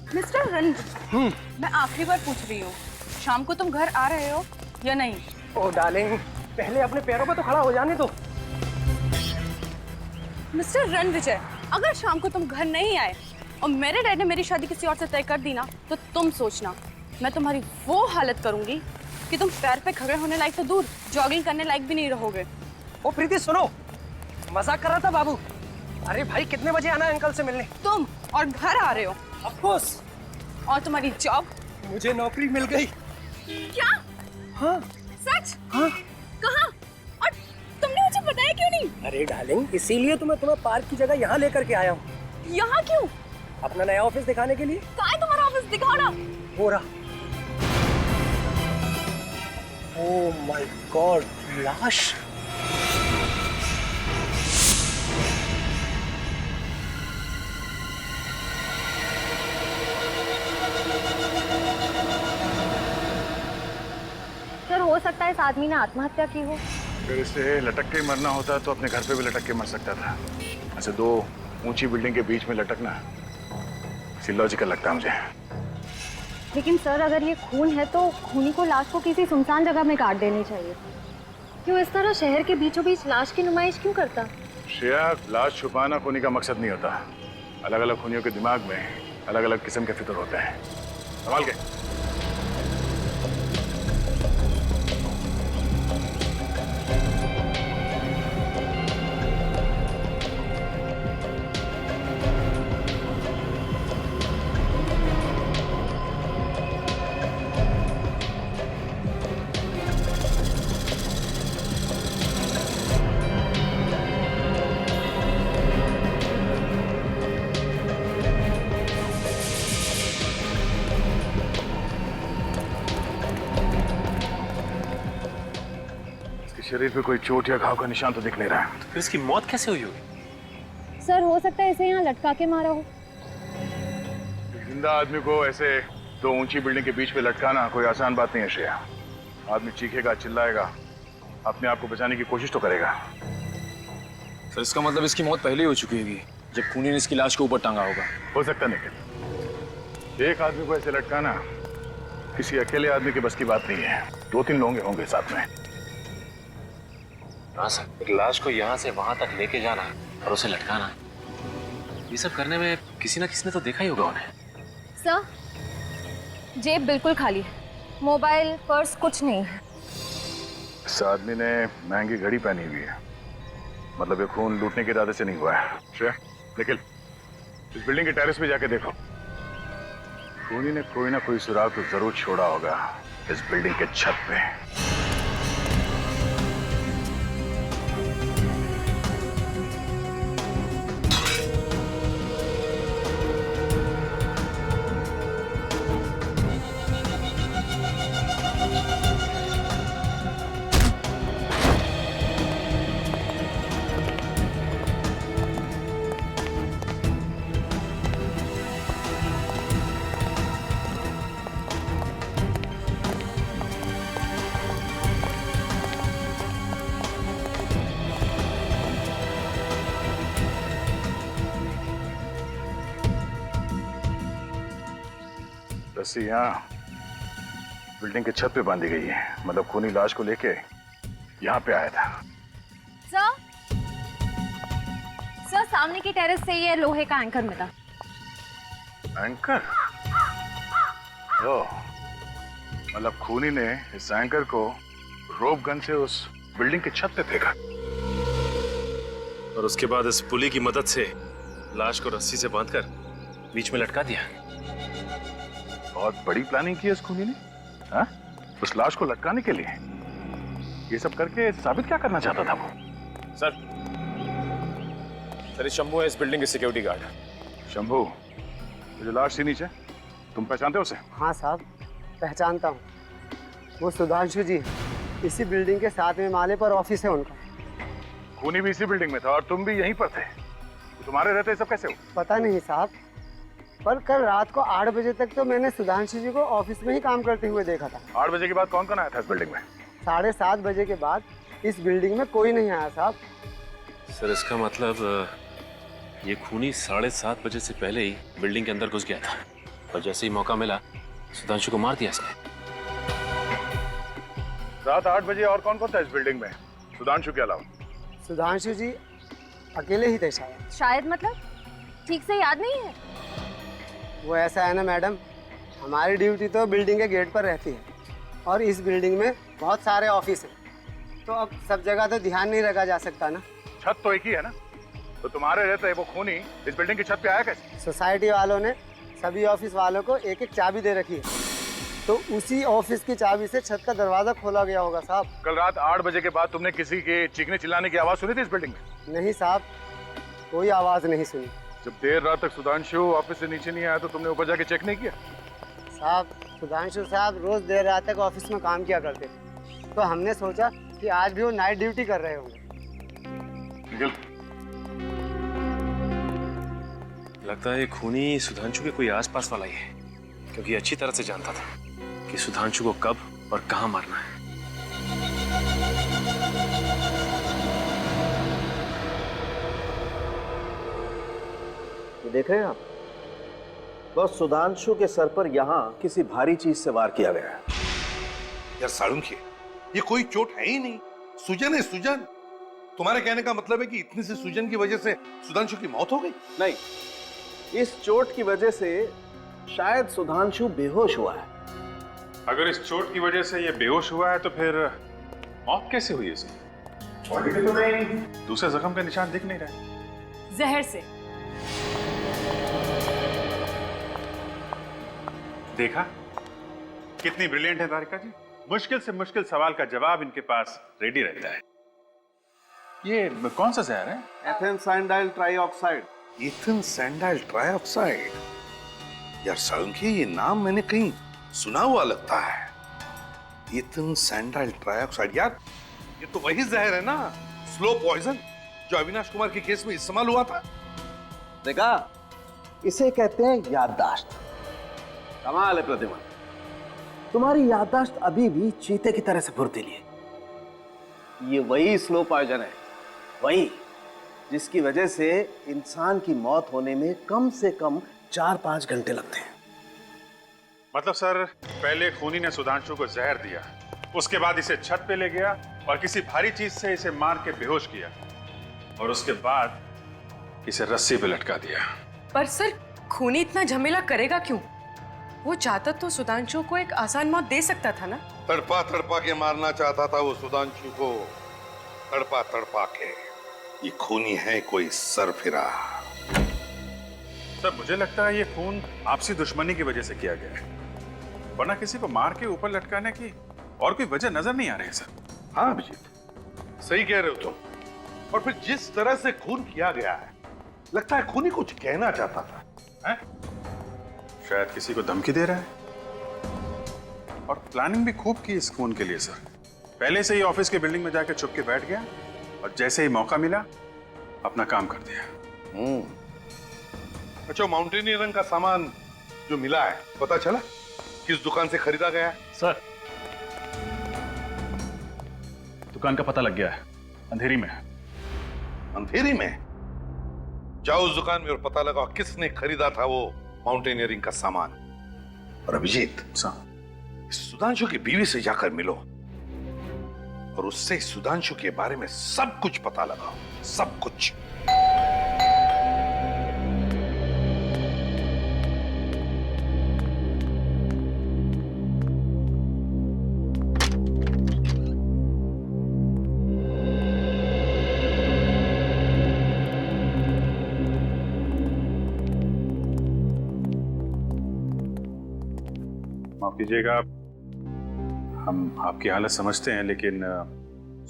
Mister Ranjan, मैं आखिरी बार पूछ रही हूँ, शाम को तुम घर आ रहे हो या नहीं? ओह डार्लिंग, पहले अपने पैरों पे तो खड़ा हो जाने दो। मिस्टर रणविजय, अगर शाम को तुम घर नहीं आए और मेरे डैड ने मेरी शादी किसी और से तय कर दी ना, तो तुम सोचना मैं तुम्हारी वो हालत करूंगी कि तुम पैर पे खड़े होने लायक तो दूर, जॉगिंग करने लायक भी नहीं रहोगे। ओ प्रीति सुनो, मजाक कर रहा था बाबू। अरे भाई कितने बजे आना है अंकल से मिलने? तुम और घर आ रहे हो। Of course. और तुम्हारी जॉब? मुझे नौकरी मिल गई। क्या? हाँ। सच? हाँ। कहाँ? और तुमने मुझे बताया क्यों नहीं? अरे डार्लिंग, इसीलिए तो मैं तुम्हें पार्क की जगह यहाँ लेकर के आया हूँ। यहाँ क्यों? अपना नया ऑफिस दिखाने के लिए। कहाँ है तुम्हारा ऑफिस? दिखाओ ना। हो रहा। ओह माय गॉड, लाश। सर, हो सकता है इस आदमी ने आत्महत्या की हो। अगर इसे लटक के मरना होता तो अपने घर पे भी लटक के मर सकता था। ऐसे दो ऊंची बिल्डिंग के बीच में लटकना लॉजिकल लगता है मुझे। लेकिन सर, अगर ये खून है तो खूनी को लाश को किसी सुनसान जगह में काट देनी चाहिए। क्यों इस तरह शहर के बीचों बीच लाश की नुमाइश क्यों करता? श्रेया, लाश छुपाना खूनी का मकसद नहीं होता। अलग अलग खूनियों के दिमाग में अलग अलग किस्म के फिक्र होते हैं। संभाल के। शरीर पे कोई चोट या घाव का निशान तो दिख नहीं रहा है। तो फिर इसकी मौत कैसे हुई होगी? सर, हो सकता है इसे यहाँ लटका के मारा हो। जिंदा आदमी को ऐसे दो ऊंची बिल्डिंग के बीच पे लटकाना कोई आसान बात नहीं है श्रेया। आदमी चीखेगा, चिल्लाएगा, अपने आप को बचाने की कोशिश तो करेगा। सर, इसका मतलब इसकी मौत पहले ही हो चुकी होगी जब खूनी ने इसकी लाश को ऊपर टांगा होगा। हो सकता है, लेकिन एक आदमी को ऐसे लटकाना किसी अकेले आदमी के बस की बात नहीं है। दो तीन लोग होंगे साथ में। हाँ सर, एक लाश को यहाँ से वहां तक लेके जाना और उसे लटकाना, ये सब करने में किसी ना किसी ने तो देखा ही होगा उन्हें। सर, जेब बिल्कुल खाली है, मोबाइल पर्स कुछ नहीं है। इस आदमी ने महंगी घड़ी पहनी हुई है, मतलब ये खून लूटने के इरादे से नहीं हुआ है। श्रेया, निखिल, इस बिल्डिंग के टेरेस पे जाके देखो। खूनी ने कोई ना कोई सुराग तो जरूर छोड़ा होगा इस बिल्डिंग के छत पे। रस्सी यहाँ बिल्डिंग के छत पे बांधी गई है, मतलब खूनी लाश को लेके यहाँ पे आया था। सर, सामने की टेरेस से ये लोहे का एंकर मिला। एंकर? ओह, मतलब खूनी ने इस एंकर को रोप गन से उस बिल्डिंग के छत पे फेंका और उसके बाद इस पुली की मदद से लाश को रस्सी से बांधकर बीच में लटका दिया। बहुत बड़ी प्लानिंग की है इस खूनी ने, हाँ? उस लाश को लटकाने के लिए। ये सब करके साबित क्या करना चाहता था वो? सर, ये शंभू है, इस बिल्डिंग के सिक्योरिटी गार्ड। शंभू, जो लाश थी नीचे, तुम पहचानते हो उसे? हाँ साहब, पहचानता हूँ। वो सुधांशु जी, इसी बिल्डिंग के 7वें माले पर ऑफिस है उनका। खूनी भी इसी बिल्डिंग में था और तुम भी यहीं पर थे। तुम्हारे रहते सब कैसे हो? पता नहीं साहब, पर कल रात को 8 बजे तक तो मैंने सुधांशु जी को ऑफिस में ही काम करते हुए देखा था। 8 बजे के बाद कौन कौन आया था इस बिल्डिंग में? 7:30 बजे के बाद इस बिल्डिंग में कोई नहीं आया साहब। सर इसका मतलब ये खूनी 7:30 बजे से पहले ही बिल्डिंग के अंदर घुस गया था और जैसे ही मौका मिला सुधांशु को मार दिया इसने। रात 8 बजे और कौन कौन था इस बिल्डिंग में सुधांशु के अलावा? सुधांशु जी अकेले ही थे शायद। शायद मतलब ठीक से याद नहीं है। वो ऐसा है ना मैडम, हमारी ड्यूटी तो बिल्डिंग के गेट पर रहती है और इस बिल्डिंग में बहुत सारे ऑफिस हैं, तो अब सब जगह तो ध्यान नहीं रखा जा सकता ना। छत तो एक ही है ना, तो तुम्हारे रहते वो खूनी इस बिल्डिंग की छत पे आया कैसे? सोसाइटी वालों ने सभी ऑफिस वालों को एक एक चाबी दे रखी है, तो उसी ऑफिस की चाबी से छत का दरवाजा खोला गया होगा साहब। कल रात 8 बजे के बाद तुमने किसी के चीखने चिल्लाने की आवाज सुनी थी इस बिल्डिंग में? नहीं साहब, कोई आवाज नहीं सुनी। जब देर रात तक सुधांशु ऑफिस से नीचे नहीं आया तो तुमने ऊपर जाके चेक नहीं किया? साहब सुधांशु साहब रोज देर रात तक ऑफिस में काम किया करते थे, तो हमने सोचा कि आज भी वो नाइट ड्यूटी कर रहे होंगे। निकल। लगता है ये खूनी सुधांशु के कोई आसपास वाला ही है, क्योंकि अच्छी तरह से जानता था कि सुधांशु को कब और कहां मारना है। ये देख रहे हैं आप, बस सुधांशु के सर पर यहाँ किसी भारी चीज से वार किया गया है। यार साळुंखे, ये कोई चोट है ही नहीं, सूजन है सूजन। तुम्हारे कहने का मतलब है कि इतनी सी सूजन की वजह से सुधांशु की मौत हो गई? नहीं, इस चोट की वजह से शायद सुधांशु बेहोश हुआ है। अगर इस चोट की वजह से ये बेहोश हुआ है तो फिर मौत कैसे हुई इसकी? बॉडी पे तो नहीं दूसरे जख्म का निशान दिख नहीं रहा। जहर से। देखा कितनी ब्रिलियंट है तारिका जी। मुश्किल से मुश्किल सवाल का जवाब इनके पास रेडी रहता है। ये कौन सा जहर है? एथेन सैंडाइल ट्राइऑक्साइड। इथेन सैंडाइल ट्राइऑक्साइड। यार साळुंखे, ये नाम मैंने कहीं सुना हुआ लगता है। इथेन सैंडाइल ट्राइऑक्साइड, यार ये तो वही जहर है ना, स्लो पॉइजन, जो अविनाश कुमार के केस में इस्तेमाल हुआ था। देखा, इसे कहते हैं याददाश्त। कमाल है प्रतिमा, तुम्हारी याददाश्त अभी भी चीते की तरह से फुर्तीली है। ये वही स्लो पॉइजन है, वही जिसकी वजह से इंसान की मौत होने में कम से कम 4-5 घंटे लगते हैं। मतलब सर, पहले खूनी ने सुधांशु को जहर दिया, उसके बाद इसे छत पे ले गया और किसी भारी चीज से इसे मार के बेहोश किया और उसके बाद इसे रस्सी पे लटका दिया। पर सर, खूनी इतना झमेला करेगा क्यों? वो चाहता तो सुधांशु को एक आसान मौत दे सकता था ना। तड़पा तड़पा के मारना चाहता था वो सुधांशु को, तड़पा तड़पा के। ये खूनी है कोई सरफिरा। सर मुझे लगता है ये खून आपसी दुश्मनी की वजह से किया गया है, वरना किसी को मार के ऊपर लटकाने की और कोई वजह नजर नहीं आ रही है सर। हाँ अभिजीत, सही कह रहे हो तुम। और फिर जिस तरह से खून किया गया है, लगता है खूनी कुछ कहना चाहता था। हैं? शायद किसी को धमकी दे रहा है। और प्लानिंग भी खूब की इस खून के लिए सर। पहले से ही ऑफिस के बिल्डिंग में जाकर छुप के बैठ गया और जैसे ही मौका मिला अपना काम कर दिया। अच्छा, माउंटेनियरिंग का सामान जो मिला है, पता चला किस दुकान से खरीदा गया है? सर दुकान का पता लग गया है, अंधेरी में है। अंधेरी में? जाओ उस दुकान में और पता लगाओ किसने खरीदा था वो माउंटेनियरिंग का सामान। और अभिजीत, सुधांशु की बीवी से जाकर मिलो और उससे सुधांशु के बारे में सब कुछ पता लगाओ, सब कुछ। माफ कीजिएगा, हम आपकी हालत समझते हैं, लेकिन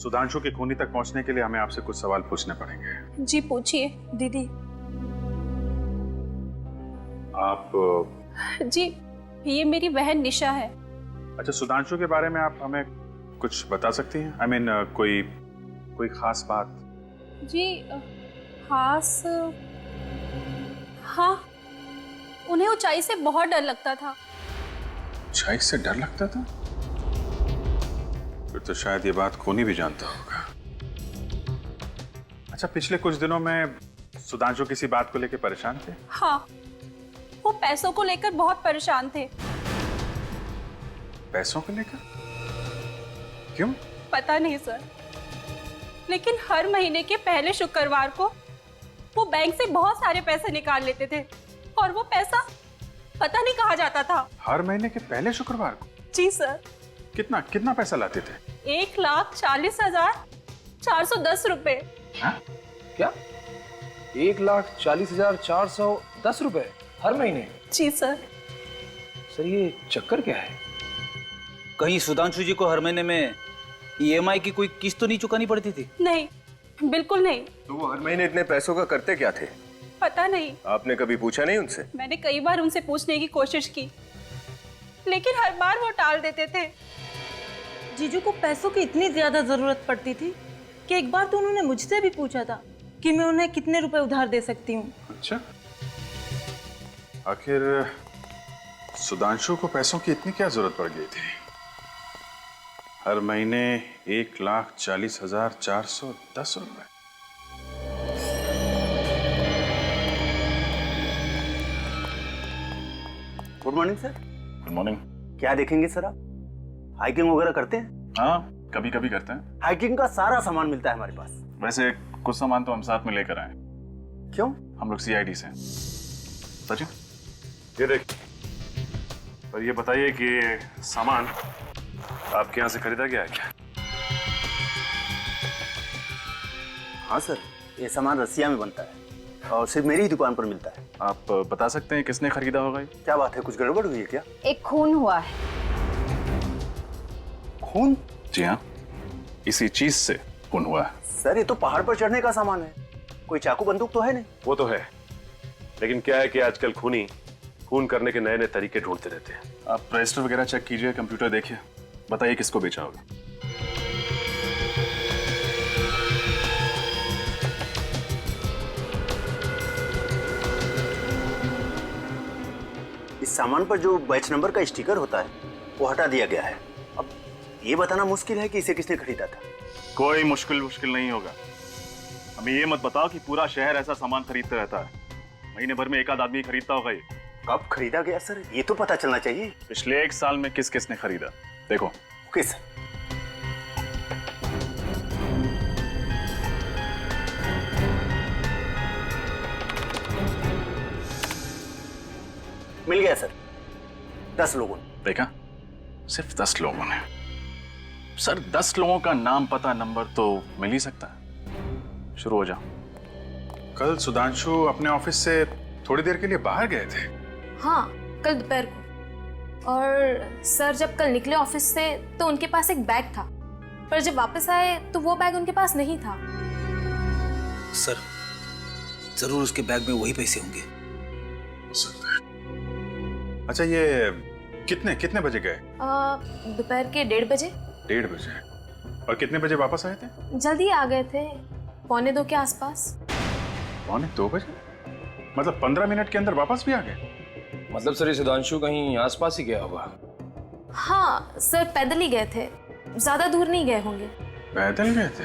सुधांशु के खूनी तक पहुंचने के लिए हमें आपसे कुछ सवाल पूछने पड़ेंगे। जी पूछिए दीदी। आप जी, ये मेरी बहन निशा है। अच्छा, सुधांशु के बारे में आप हमें कुछ बता सकती हैं? आई मीन कोई खास बात? जी खास, हाँ, उन्हें ऊंचाई से बहुत डर लगता था। ऊंचाई से डर लगता था? फिर तो शायद ये बात खूनी भी जानता होगा। अच्छा, पिछले कुछ दिनों में सुधांशु किसी बात को लेकर परेशान थे? हाँ, वो पैसों को लेकर बहुत परेशान थे। पैसों को लेकर? क्यों? पता नहीं सर, लेकिन हर महीने के पहले शुक्रवार को वो बैंक से बहुत सारे पैसे निकाल लेते थे और वो पैसा पता नहीं कहाँ जाता था। हर महीने के पहले शुक्रवार को? जी सर। कितना कितना पैसा लाते थे? 1,40,410 रुपए। हाँ? क्या? 1,40,410 रुपए हर महीने? जी सर। सर ये चक्कर क्या है? कहीं सुधांशु जी को हर महीने में ईएमआई की कोई किस्त तो नहीं चुकानी पड़ती थी? नहीं, बिल्कुल नहीं। तो वो हर महीने इतने पैसों का करते क्या थे? पता नहीं। आपने कभी पूछा नहीं उनसे? मैंने कई बार उनसे पूछने की कोशिश की, लेकिन हर बार वो टाल देते थे। जीजू को पैसों की इतनी ज्यादा जरूरत पड़ती थी कि एक बार तो उन्होंने मुझसे भी पूछा था कि मैं उन्हें कितने रुपए उधार दे सकती हूँ। अच्छा, आखिर सुधांशु को पैसों की इतनी क्या जरूरत पड़ गई थी? हर महीने 1,40,410 रुपए। Good morning sir. Good morning. क्या देखेंगे सर आप? हाइकिंग वगैरह करते हैं? हाँ, कभी कभी करते हैं। हाइकिंग का सारा सामान मिलता है हमारे पास। वैसे कुछ सामान तो हम साथ में लेकर आए। क्यों? हम लोग सीआईडी से। सचिन, ये देख। पर ये बताइए कि ये सामान आपके यहाँ से खरीदा गया है क्या? हाँ सर, ये सामान रसिया में बनता है और सिर्फ मेरी ही दुकान पर मिलता है। आप बता सकते हैं किसने खरीदा होगा ये? क्या बात है, कुछ गड़बड़ हुई है क्या? एक खून हुआ है। खून? जी हाँ, इसी चीज से खून हुआ है। सर ये तो पहाड़ पर चढ़ने का सामान है, कोई चाकू बंदूक तो है नहीं। वो तो है, लेकिन क्या है कि आजकल खूनी खून करने के नए नए तरीके ढूंढते रहते हैं। आप रजिस्टर वगैरह चेक कीजिए, कंप्यूटर देखिए, बताइए किसको बेचा होगा। इस सामान पर जो बैच नंबर का स्टिकर होता है वो हटा दिया गया है। अब ये बताना मुश्किल है कि इसे किसने खरीदा था। कोई मुश्किल नहीं होगा। हमें ये मत बताओ कि पूरा शहर ऐसा सामान खरीदते रहता है। महीने भर में एक आध आदमी खरीदता होगा ये। कब खरीदा गया सर, ये तो पता चलना चाहिए। पिछले 1 साल में किस किसने खरीदा, देखो। Okay sir. मिल गया सर, 10 लोगों ने। देखा, सिर्फ 10 लोगों ने। सर 10 लोगों का नाम पता नंबर तो मिल ही सकता है। शुरू हो जाओ। कल सुधांशु अपने ऑफिस से थोड़ी देर के लिए बाहर गए थे। हाँ, कल दोपहर को। और सर जब कल निकले ऑफिस से तो उनके पास एक बैग था, पर जब वापस आए तो वो बैग उनके पास नहीं था। सर जरूर उसके बैग में वही पैसे होंगे। हो सकता है। अच्छा, ये कितने बजे गए? दोपहर के 1:30 बजे। 1:30 बजे। और कितने बजे वापस आए थे? जल्दी आ गए थे, 1:45 के आसपास। 1:45 बजे? मतलब 15 मिनट के अंदर वापस भी आ गए? मतलब सर ये सुधांशु कहीं आसपास ही गया होगा। हाँ सर, पैदल ही गए थे, ज्यादा दूर नहीं गए होंगे। पैदल गए थे?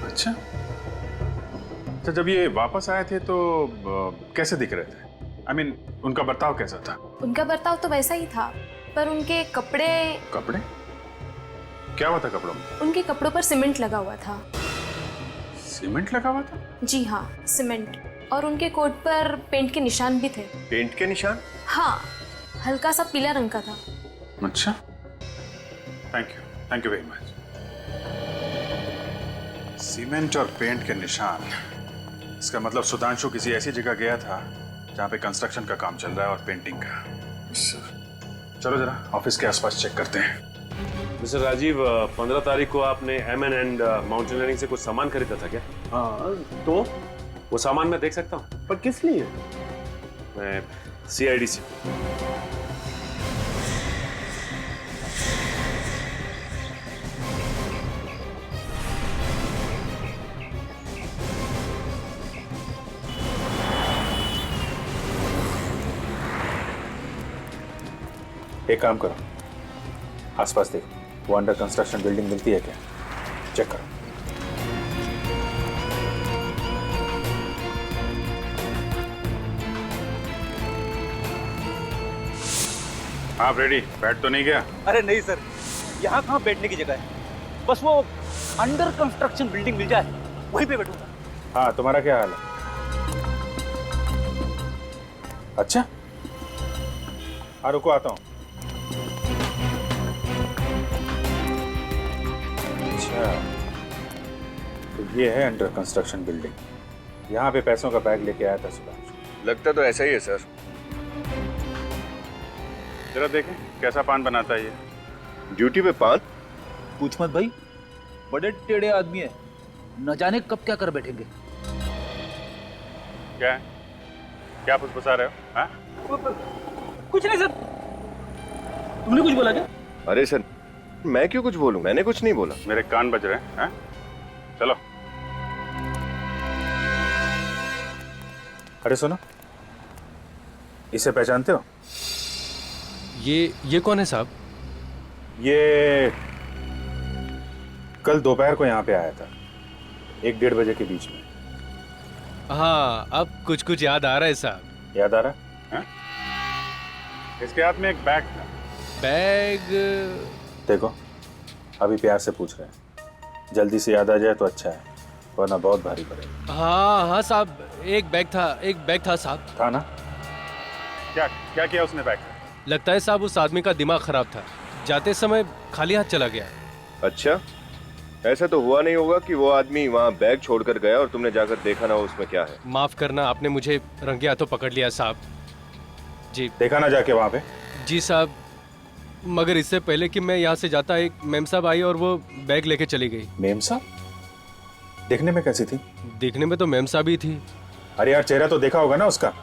अच्छा। तो जब ये वापस आए थे तो कैसे दिख रहे थे? I mean, उनका बर्ताव कैसा था? उनका बर्ताव तो वैसा ही था, पर उनके कपड़े। कपड़े? क्या हुआ था कपड़ों में? उनके कपड़ों पर सीमेंट लगा हुआ था। सीमेंट लगा हुआ था? जी हाँ, सीमेंट। और उनके कोट पर पेंट के निशान भी थे। पेंट के निशान? हाँ, हल्का सा पीला रंग का था। अच्छा, thank you very much. Cement और पेंट के निशान, इसका मतलब सुधांशु किसी ऐसी जगह गया था जहाँ पे कंस्ट्रक्शन का काम चल रहा है और पेंटिंग का। चलो जरा ऑफिस के आसपास चेक करते हैं। मिस्टर राजीव, 15 तारीख को आपने M&N माउंटेनियरिंग से कुछ सामान खरीदा था क्या? हाँ, तो वो सामान मैं देख सकता हूँ? पर किस लिए? मैं CID से। एक काम करो, आसपास देखो, वो अंडर कंस्ट्रक्शन बिल्डिंग मिलती है क्या, चेक करो। हाँ रेडी, बैठ तो नहीं गया? अरे नहीं सर, यहाँ कहाँ बैठने की जगह है, बस वो अंडर कंस्ट्रक्शन बिल्डिंग मिल जाए वहीं पे बैठूंगा। हाँ, तुम्हारा क्या हाल है? अच्छा, हाँ रुको, आता हूँ। अच्छा, तो ये है अंडर कंस्ट्रक्शन बिल्डिंग, यहाँ पे पैसों का बैग लेके आया था सुधांशु। लगता तो ऐसा ही है सर। जरा देखें कैसा पान बनाता है ये। ड्यूटी पे पान? पूछ मत भाई, बड़े टेढ़े आदमी है, न जाने कब क्या कर बैठेंगे। क्या है? क्या फुसफुसा रहे हो? हाँ? कुछ नहीं सर, तुमने कुछ बोला क्या? अरे सर, मैं क्यों कुछ बोलूं? मैंने कुछ नहीं बोला। मेरे कान बज रहे हैं। हाँ? चलो। अरे सुनो, इसे पहचानते हो? ये कौन है साहब? ये कल दोपहर को यहाँ पे आया था, 1-1:30 बजे के बीच में। हाँ, अब कुछ कुछ याद आ रहा है साहब। याद आ रहा है? इसके हाथ में एक बैग था। बैग? देखो, अभी प्यार से पूछ रहे हैं, जल्दी से याद आ जाए तो अच्छा है, वरना बहुत भारी पड़ेगा। हाँ साहब, एक बैग था साहब। था ना? क्या क्या किया उसने बैग? लगता है साहब उस आदमी का दिमाग खराब था, जाते समय खाली हाथ चला गया। अच्छा, ऐसा तो हुआ नहीं होगा कि वो आदमी वहाँ बैग छोड़कर गया और तुमने जाकर देखा ना हो उसमें क्या है? माफ करना, आपने मुझे रंगे हाथों पकड़ लिया साहब। जी देखा ना जाके वहाँ पे? जी साहब, मगर इससे पहले कि मैं यहाँ से जाता, एक मेम साहब आई और वो बैग लेके चली गई। मेम साहब? देखने में कैसी थी? देखने में तो मेम साहब ही थी। अरे यार, चेहरा तो देखा होगा ना उसका?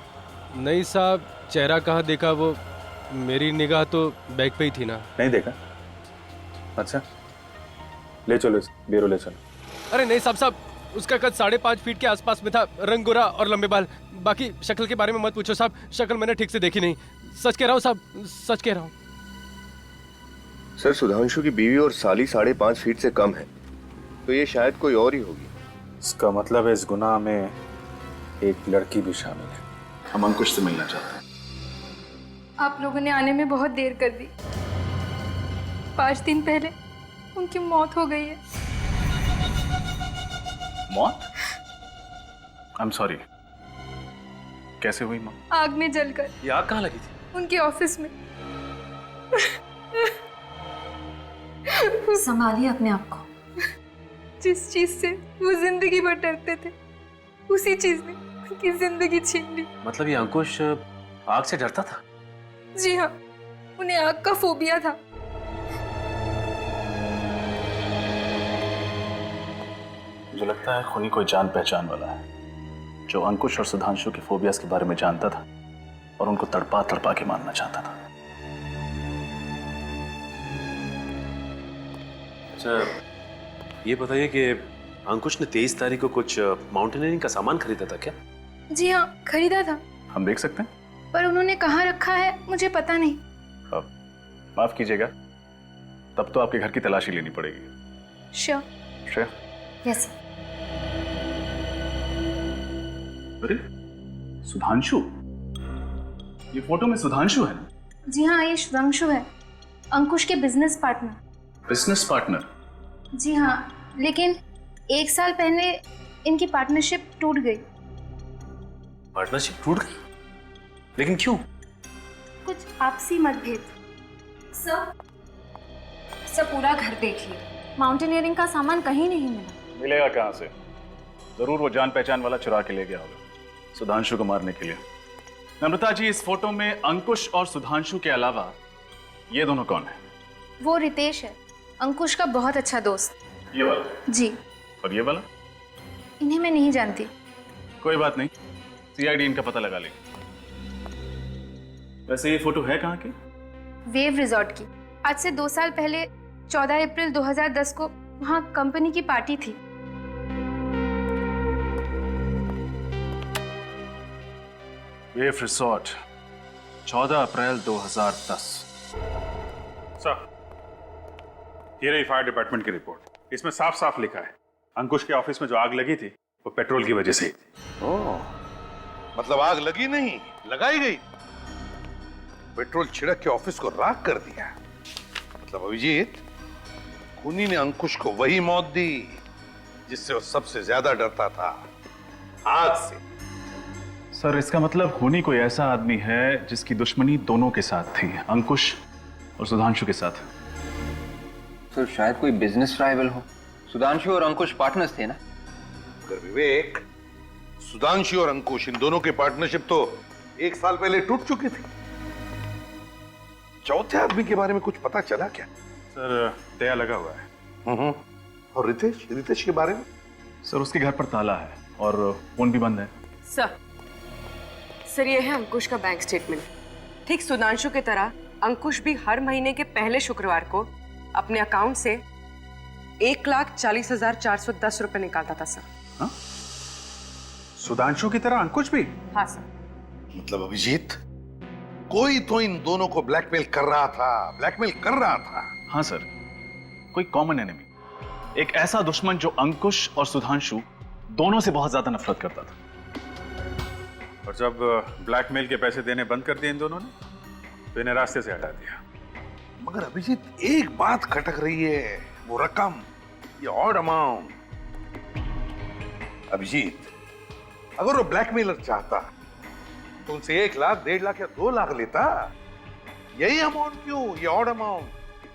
नहीं साहब, चेहरा कहाँ देखा, वो मेरी निगाह तो बैग पे ही थी ना। नहीं देखा? अच्छा, ले चलो ब्यूरो ले चलो। अरे नहीं साहब, उसका कद 5.5 फीट के आसपास में था, रंग गोरा और लंबे बाल। बाकी शक्ल के बारे में मत पूछो साहब, शक्ल मैंने ठीक से देखी नहीं। सच कह रहा हूँ साहब, सच कह रहा हूँ। सर, सुधांशु की बीवी और साली 5.5 फीट से कम है, तो ये शायद कोई और ही होगी। इसका मतलब है इस गुनाह में एक लड़की भी शामिल है। हम अंकुश से मिलना चाहते हैं। आप लोगों ने आने में बहुत देर कर दी। 5 दिन पहले उनकी मौत हो गई है। मौत? आई एम सॉरी, कैसे हुई मौत? आग में जलकर। ये आग कहाँ लगी थी? उनके ऑफिस में। संभालिए अपने आप को। जिस चीज से वो जिंदगी भर डरते थे, उसी चीज ने उनकी जिंदगी छीन ली। मतलब ये अंकुश आग से डरता था? जी हाँ, उन्हें आग का फोबिया था। मुझे लगता है खूनी कोई जान पहचान वाला है, जो अंकुश और सुधांशु के फोबियास के बारे में जानता था और उनको तड़पा तड़पा के मारना चाहता था। अच्छा, ये बताइए कि अंकुश ने 23 तारीख को कुछ माउंटेनियरिंग का सामान खरीदा था क्या? जी हाँ, खरीदा था। हम देख सकते हैं? पर उन्होंने कहाँ रखा है मुझे पता नहीं। अब माफ कीजिएगा, तब तो आपके घर की तलाशी लेनी पड़ेगी। श्योर। श्योर? यस। अरे सुधांशु, ये फोटो में सुधांशु है ना? जी हाँ, ये सुधांशु है, अंकुश के बिजनेस पार्टनर। Business partner? जी हाँ, लेकिन 1 साल पहले इनकी पार्टनरशिप टूट गई। पार्टनरशिप टूट गई? लेकिन क्यों? कुछ आपसी मतभेद। सब पूरा घर देख लिया, माउंटेनियरिंग का सामान कहीं नहीं मिला। मिलेगा कहाँ से? जरूर वो जान पहचान वाला चुरा के ले गया होगा सुधांशु को मारने के लिए। नम्रता जी, इस फोटो में अंकुश और सुधांशु के अलावा ये दोनों कौन है? वो रितेश है, अंकुश का बहुत अच्छा दोस्त। ये वाला? जी। और ये वाला? इन्हें मैं नहीं जानती। कोई बात नहीं, सीआईडी इनका पता लगा लेंगे। वैसे ये फोटो है कहाँ की? वेव रिजॉर्ट की। आज से 2 साल पहले 14 अप्रैल 2010 को वहाँ कंपनी की पार्टी थी। वेव रिसोर्ट, 14 अप्रैल 2010। सर, ये रही फायर डिपार्टमेंट की रिपोर्ट। इसमें साफ साफ लिखा है अंकुश के ऑफिस में जो आग लगी थी वो पेट्रोल की वजह से ही थी। मतलब आग लगी नहीं, लगाई गई? पेट्रोल छिड़क के ऑफिस को राख कर दिया। मतलब अभिजीत, खूनी ने अंकुश को वही मौत दी जिससे वो सबसे ज्यादा डरता था, आग से। सर इसका मतलब खूनी कोई ऐसा आदमी है जिसकी दुश्मनी दोनों के साथ थी, अंकुश और सुधांशु के साथ। सर शायद कोई बिजनेस राइवल हो। सुधांशु और अंकुश पार्टनर्स थे ना? मगर विवेक, सुधांशु और अंकुश इन दोनों की पार्टनरशिप तो 1 साल पहले टूट चुकी थी। चौथे आदमी के बारे में कुछ पता चला क्या? सर दया लगा हुआ है। और रितेश के बारे में? सर उसके घर पर ताला है और फोन भी बंद है। सर ये है अंकुश का बैंक स्टेटमेंट। ठीक सुधांशु की तरह अंकुश भी हर महीने के पहले शुक्रवार को अपने अकाउंट से 1,40,410 रुपए निकालता था सर। हाँ? सुधांशु की तरह अंकुश भी? हाँ सर। मतलब अभिजीत, कोई तो इन दोनों को ब्लैकमेल कर रहा था। हाँ सर, कोई कॉमन एनिमी, एक ऐसा दुश्मन जो अंकुश और सुधांशु दोनों से बहुत ज्यादा नफरत करता था। और जब ब्लैकमेल के पैसे देने बंद कर दिए इन दोनों ने, तो इन्हें रास्ते से हटा दिया। मगर अभिजीत, एक बात खटक रही है, वो रकम, ये ऑड अमाउंट। अभिजीत, अगर वो ब्लैकमेलर चाहता तो उनसे 1 लाख, 1.5 लाख या 2 लाख लेता। यही अमाउंट क्यों, ये ऑड अमाउंट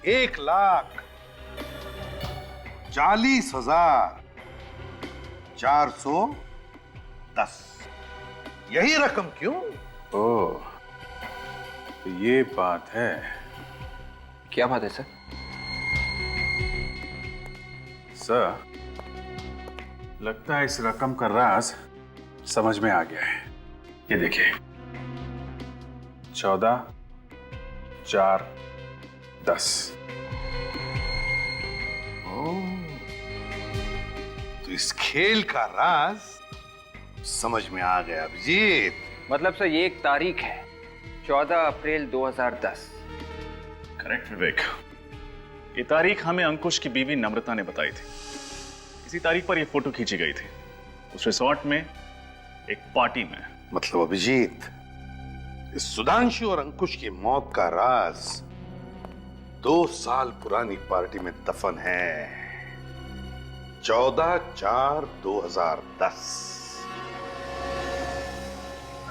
1,40,410, यही रकम क्यों? ओह, तो ये बात है। क्या बात है सर? सर लगता है इस रकम का राज समझ में आ गया है। ये देखिए, 14,410। तो इस खेल का राज समझ में आ गया अभिजीत। मतलब सर ये एक तारीख है, 14 अप्रैल 2010। करेक्ट विवेक, ये तारीख हमें अंकुश की बीवी नम्रता ने बताई थी। इसी तारीख पर ये फोटो खींची गई थी, उस रिसोर्ट में एक पार्टी में। मतलब अभिजीत, इस सुधांशु और अंकुश की मौत का राज 2 साल पुरानी पार्टी में दफन है। 14/4/2010।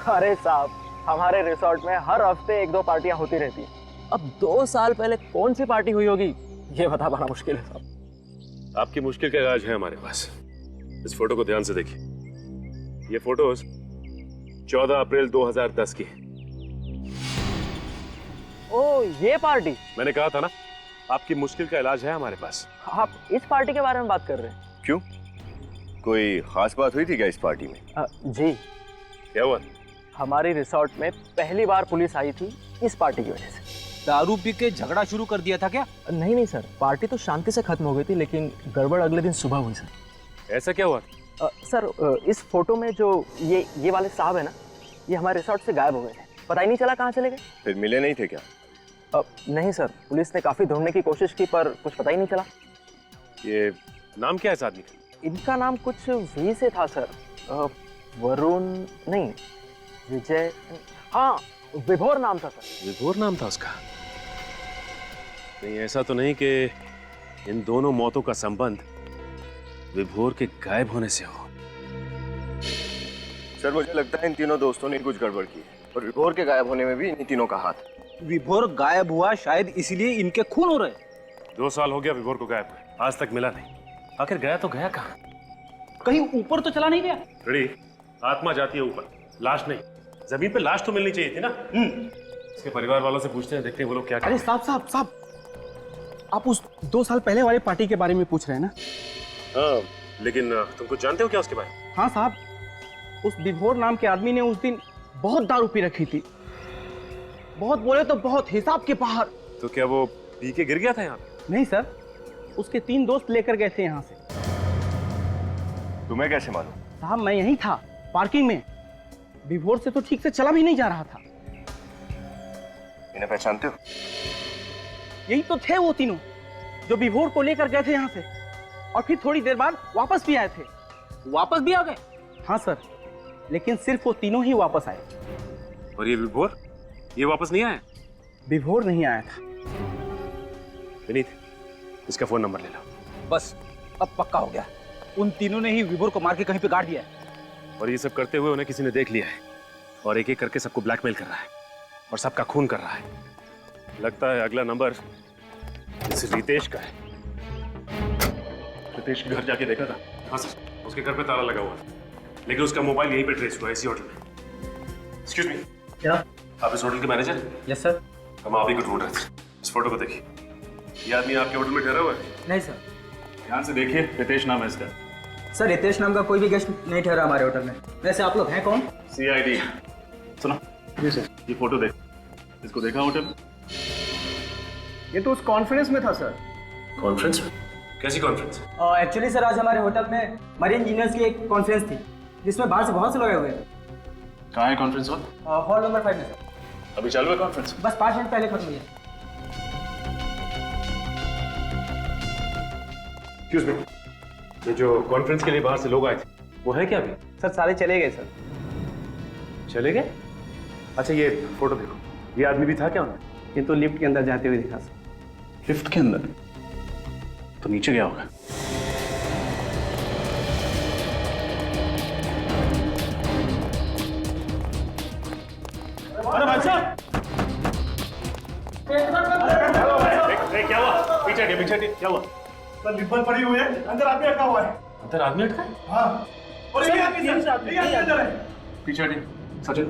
अरे साहब, हमारे रिसोर्ट में हर हफ्ते 1-2 पार्टियां होती रहती हैं। अब 2 साल पहले कौन सी पार्टी हुई होगी, ये बता पाना मुश्किल है साहब। आपकी मुश्किल का इलाज है हमारे पास। इस फोटो को ध्यान से देखिए। ये फोटोज 14 अप्रैल 2010 की है। ओ, ये पार्टी? मैंने कहा था ना, आपकी मुश्किल का इलाज है हमारे पास। आप इस पार्टी के बारे में बात कर रहे हैं? क्यों, कोई खास बात हुई थी क्या इस पार्टी में? जी। क्या हुआ? हमारी रिसोर्ट में पहली बार पुलिस आई थी इस पार्टी की वजह से। दारू पी के झगड़ा शुरू कर दिया था क्या? नहीं सर, पार्टी तो शांति से खत्म हो गई थी, लेकिन गड़बड़ अगले दिन सुबह हुई सर। ऐसा क्या हुआ? सर इस फोटो में जो ये वाले साहब है ना, ये हमारे रिसोर्ट से गायब हो गए थे। पता ही नहीं चला कहाँ चले गए। फिर मिले नहीं थे क्या? नहीं सर, पुलिस ने काफी ढूंढने की कोशिश की पर कुछ पता ही नहीं चला। ये नाम क्या है इस आदमी का? इनका नाम कुछ वी से था सर। वरुण नहीं, विजय, हाँ विभोर नाम था सर। विभोर नाम था उसका? नहीं, ऐसा तो नहीं कि इन दोनों मौतों का संबंध विभोर के गायब होने से हो। सर मुझे लगता है इन तीनों दोस्तों ने कुछ गड़बड़ की और विभोर के गायब होने में भी इन तीनों का हाथ। विभोर गायब हुआ शायद इसलिए इनके खून हो रहे। 2 साल हो गया विभोर को गायब हुए, आज तक मिला नहीं। आखिर गया तो गया कहाँ? कहीं ऊपर तो चला नहीं गया? रेडी, आत्मा जाती है ऊपर, लाश नहीं। जमीन पे लाश तो मिलनी चाहिए थी ना। इसके परिवार वालों से पूछते हैं, देखते हैं वो लोग क्या कहते हैं। अरे साहब, आप उस 2 साल पहले वाली पार्टी के बारे में पूछ रहे हैं ना? हाँ, लेकिन तुम कुछ जानते हो क्या उसके बारे में? हाँ साहब, उस विभोर नाम के आदमी ने उस दिन बहुत दारू पी रखी थी। बहुत बोले तो बहुत, हिसाब के बाहर। तो क्या वो पी के गिर गया था यहाँ? नहीं सर, उसके 3 दोस्त लेकर गए थे यहाँ से। तुम्हें कैसे मालूम? साहब मैं यहीं था, पार्किंग में। विभोर से तो ठीक से चला भी नहीं जा रहा था। इन्हें पहचानते हो? यही तो थे वो तीनों जो विभोर को लेकर गए थे यहाँ से, और फिर थोड़ी देर बाद वापस भी आए थे। वापस भी आ गए? हाँ सर, लेकिन सिर्फ वो तीनों ही वापस आए। और ये विभोर, ये वापस नहीं आया? विभोर नहीं आया था। विनीत, इसका फोन नंबर ले लो। बस अब पक्का हो गया, उन तीनों ने ही विभोर को मार के कहीं पे गाड़ दिया है। और ये सब करते हुए उन्हें किसी ने देख लिया है और एक एक करके सबको ब्लैकमेल कर रहा है और सबका खून कर रहा है। लगता है अगला नंबर इस रितेश का है। रितेश के घर जाके देखा था? हाँ सर, उसके घर पे ताला लगा हुआ है, लेकिन उसका मोबाइल यहीं पे ट्रेस हुआ है, इसी होटल में। एक्सक्यूज मी, क्या आप इस होटल के मैनेजर? Yes sir. हम आप ही को ढूंढ रहे थे। इस फोटो को देखिए, ये आदमी आपके होटल में ठहरा हुआ है? नहीं सर। ध्यान से देखिए, रितेश नाम है इसका। सर रितेश नाम का कोई भी गेस्ट नहीं ठहरा हमारे होटल में। वैसे आप लोग हैं कौन? CID। सुनो जी सर, ये फोटो देख, इसको देखा होटल में? ये तो उस कॉन्फ्रेंस में था सर। कॉन्फ्रेंस में? कैसी कॉन्फ्रेंस? एक्चुअली सर आज हमारे होटल में मरीन इंजीनियर्स की एक कॉन्फ्रेंस थी जिसमें बाहर से बहुत से लोग आए हुए थे। कहाँ है कॉन्फ्रेंस हॉल? हॉल नंबर 5 में सर। अभी चालू है कॉन्फ्रेंस? बस 5 मिनट पहले खत्म हुई है। एक्सक्यूज मी, ये जो कॉन्फ्रेंस के लिए बाहर से लोग आए थे वो है क्या अभी? सर सारे चले गए सर। चले गए? अच्छा ये फोटो देखो, ये आदमी भी था क्या उनमें? ये तो लिफ्ट के अंदर जाते हुए दिखा सर। लिफ्ट के अंदर? तो नीचे गया होगा। अरे भाई साहब, क्या हुआ? पीछे हटिए, क्या हुआ? लिफ्ट बंद पड़ी हुई है, अंदर आदमी अटका हुआ है। अंदर आदमी अटका है? हाँ, और ये आदमी अंदर है। पीछे हटिए, सचिन।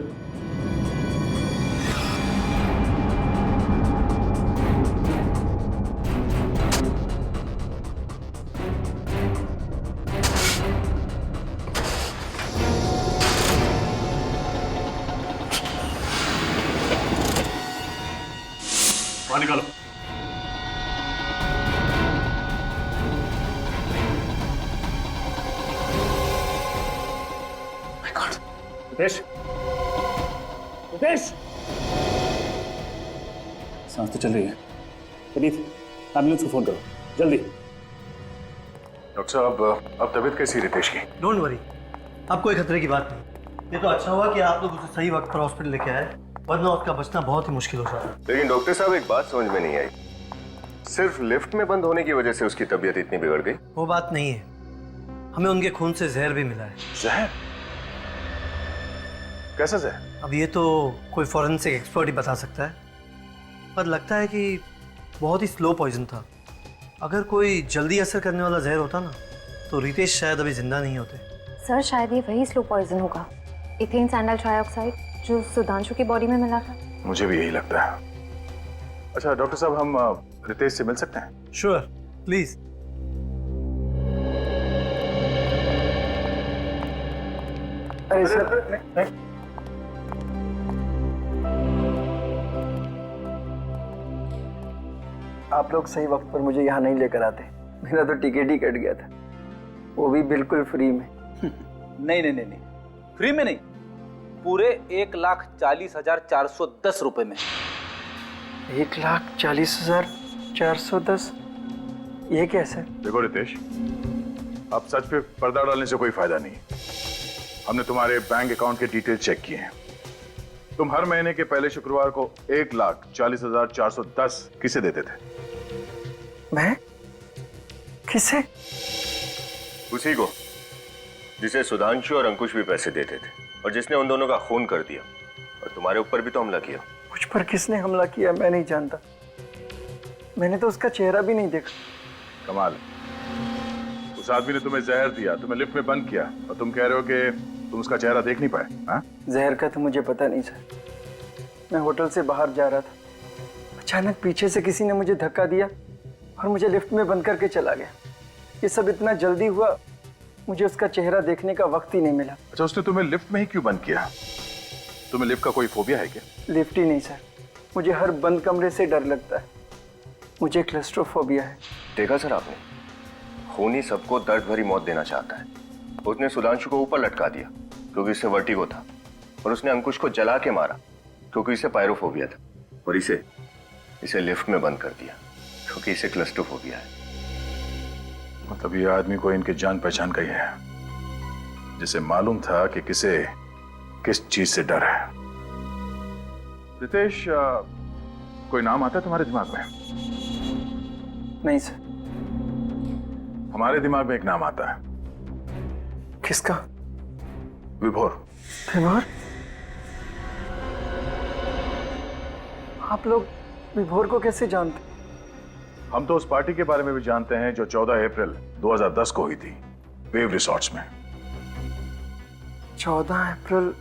बाहर निकालो। रितेश, रितेश, सांस तो चल रही है। विनीत, एम्बुलेंस को फोन करो जल्दी। डॉक्टर साहब, अब तबीयत कैसी है रितेश की? डोंट वरी, अब कोई खतरे की बात नहीं। ये तो अच्छा हुआ कि आप लोग उसे सही वक्त पर हॉस्पिटल लेके आए, वरना उसका बचना बहुत ही मुश्किल हो जाता। लेकिन डॉक्टर साहब, एक बात समझ में नहीं आई, सिर्फ लिफ्ट में बंद होने की वजह से उसकी तबीयत इतनी बिगड़ गई? वो बात नहीं है, हमें उनके खून से जहर भी मिला है। जहर? कैसा जहर? अब ये तो कोई फॉरेंसिक एक्सपर्ट ही बता सकता है, पर लगता है कि बहुत ही स्लो पॉइजन था। अगर कोई जल्दी असर करने वाला जहर होता ना, तो रितेश शायद अभी जिंदा नहीं होते। सर शायद ये वही स्लो पॉइजन होगा, इथेन सैंडल ट्राइऑक्साइड, जो सुधांशु की बॉडी में मिला था। मुझे भी यही लगता है। अच्छा डॉक्टर साहब, हम रितेश से मिल सकते हैं? Sure, please. अरे सर, नहीं। आप लोग सही वक्त पर मुझे यहाँ नहीं लेकर आते, मेरा तो टिकट ही कट गया था, वो भी बिल्कुल फ्री में। नहीं, फ्री में नहीं, पूरे 1,40,410 रुपए में। 1,40,410? ये क्या सर? देखो रितेश, अब सच पे पर्दा डालने से कोई फायदा नहीं। हमने तुम्हारे बैंक अकाउंट के डिटेल चेक किए हैं। तुम हर महीने के पहले शुक्रवार को 1,40,410 किसे देते थे? मैं? किसे? उसी को जिसे सुधांशु और अंकुश भी पैसे देते थे और जिसने उन दोनों का खून कर दिया और तुम्हारे ऊपर भी तो हमला किया। मुझ पर किसने हमला किया मैं नहीं जानता, मैंने तो उसका चेहरा भी नहीं देखा। कमाल, उस आदमी ने तुम्हें जहर दिया, तुम्हें लिफ्ट में बंद किया और तुम कह रहे हो कि तुम उसका चेहरा देख नहीं पाए? हाँ? जहर का तो मुझे पता नहीं सर, मैं होटल से बाहर जा रहा था, अचानक पीछे से किसी ने मुझे धक्का दिया और मुझे लिफ्ट में बंद करके चला गया। ये सब इतना जल्दी हुआ, मुझे उसका चेहरा देखने का वक्त ही नहीं मिला। अच्छा, उसने तुम्हें लिफ्ट में ही क्यों बंद किया? तुम्हें लिफ्ट का कोई फोबिया है क्या? लिफ्ट ही नहीं सर, मुझे हर बंद कमरे से डर लगता है, मुझे क्लस्ट्रोफोबिया है। देखा सर आपने, खून ही सबको दर्द भरी मौत देना चाहता है। उसने सुधांशु को ऊपर लटका दिया क्योंकि इसे वर्टिगो था, और उसने अंकुश को जला के मारा क्योंकि इसे पायरोफोबिया था, और इसे लिफ्ट में बंद कर दिया क्योंकि इसे क्लस्ट्रोफोबिया है। मतलब ये आदमी को इनके जान पहचान का ही है, जिसे मालूम था कि किसे किस चीज से डर है। रितेश, कोई नाम आता है तुम्हारे दिमाग में? नहीं सर। हमारे दिमाग में एक नाम आता है। किसका? विभोर। विभोर? आप लोग विभोर को कैसे जानते? हम तो उस पार्टी के बारे में भी जानते हैं जो 14 अप्रैल 2010 को हुई थी वेव रिसॉर्ट्स में। 14 अप्रैल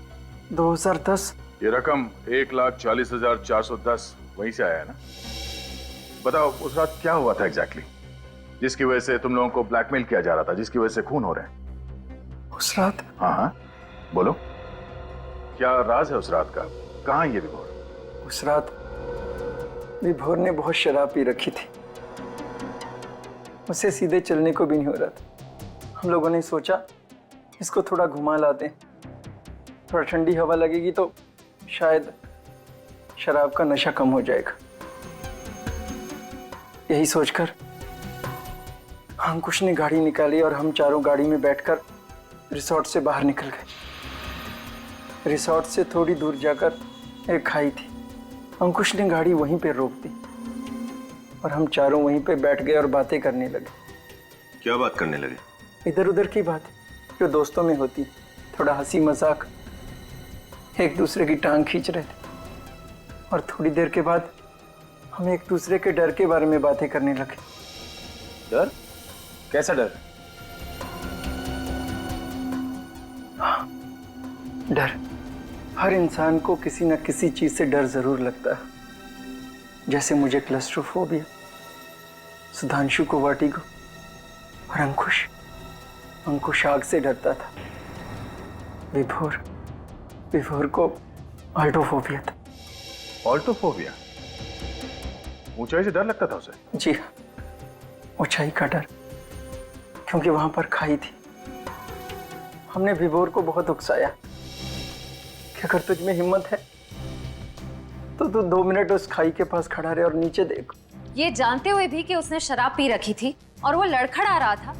2010? ये रकम 1,40,410 वहीं से आया है ना? बताओ उस रात क्या हुआ था एग्जैक्टली जिसकी वजह से तुम लोगों को ब्लैकमेल किया जा रहा था, जिसकी वजह से खून हो रहे हैं? उस रात? हाँ हाँ बोलो, क्या राज है उस रात का? कहाँ ये विभोर? उस रात विभोर ने बहुत शराब पी रखी थी, उसे सीधे चलने को भी नहीं हो रहा था। हम लोगों ने सोचा इसको थोड़ा घुमा लाते हैं, थोड़ा ठंडी हवा लगेगी तो शायद शराब का नशा कम हो जाएगा। यही सोचकर अंकुश ने गाड़ी निकाली और हम चारों गाड़ी में बैठकर रिसोर्ट से बाहर निकल गए। रिसोर्ट से थोड़ी दूर जाकर एक खाई थी, अंकुश ने गाड़ी वहीं पे रोक दी और हम चारों वहीं पे बैठ गए और बातें करने लगे। क्या बात करने लगे? इधर उधर की बात जो दोस्तों में होती, थोड़ा हंसी मजाक, एक दूसरे की टांग खींच रहे थे। और थोड़ी देर के बाद हम एक दूसरे के डर के बारे में बातें करने लगे। डर? कैसा डर? हाँ, डर। हर इंसान को किसी न किसी चीज से डर जरूर लगता है। जैसे मुझे क्लस्ट्रोफोबिया, सुधांशु को वर्टिगो और अंकुश आग से डरता था। विभोर को ऑल्टोफोबिया था। ऑल्टोफोबिया? ऊंचाई से डर लगता था उसे? जी हाँ, ऊंचाई का डर, क्योंकि वहां पर खाई थी। हमने विभोर को बहुत उकसाया कि अगर तुझ में हिम्मत है तो तू 2 मिनट उस खाई के पास खड़ा रहे और नीचे देख। ये जानते हुए भी कि उसने शराब पी रखी थी और वो लड़खड़ा रहा था,